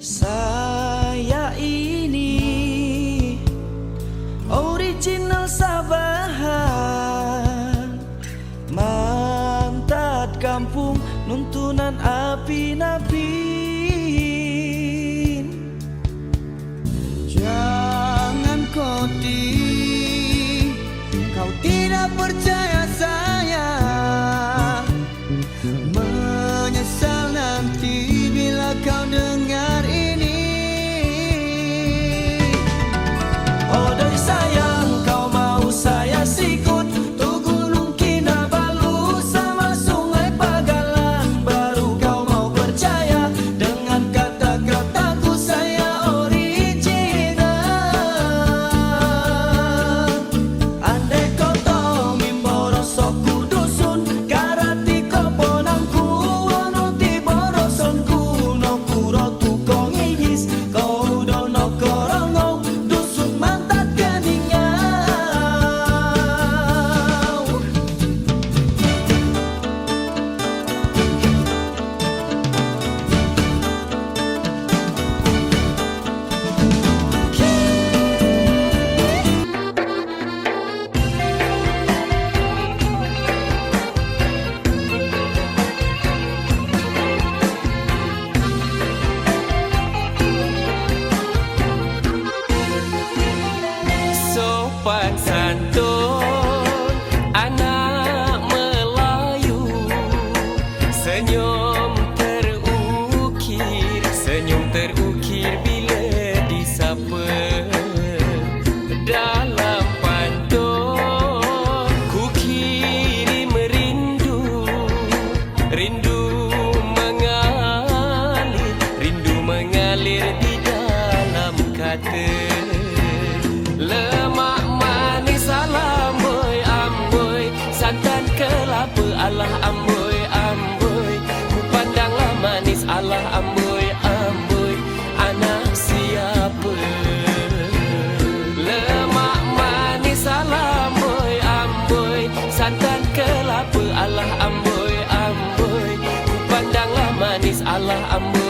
Saya ini original Sabahan, mantat kampung nuntunan api napin. Jangan koti, kau tidak percaya saya, menyesal nanti bila kau dengar ini. Oh dari sayang, kau mau saya sikut tu Gunung Kinabalu sama Sungai Pagalan, baru kau mau percaya dengan kata-kataku saya original. Andai kau tahu mimboro soku dusun karati ko ponangku ono ti borosonku no kuro tu kong igis kau dono korongo dusun mantat keningau. Sopan santun anak Melayu, senyum terukir bila disapa. Dalam pantun ku kirim rindu, rindu mengalir di dalam kata. Lemak manis alamboi amboi, santan kelapa alah amboi amboi, ku pandanglah manis alah amboi amboi, anak siapa? Lemak manis alamboi amboi, santan kelapa alah amboi amboi, ku pandanglah manis alah amboi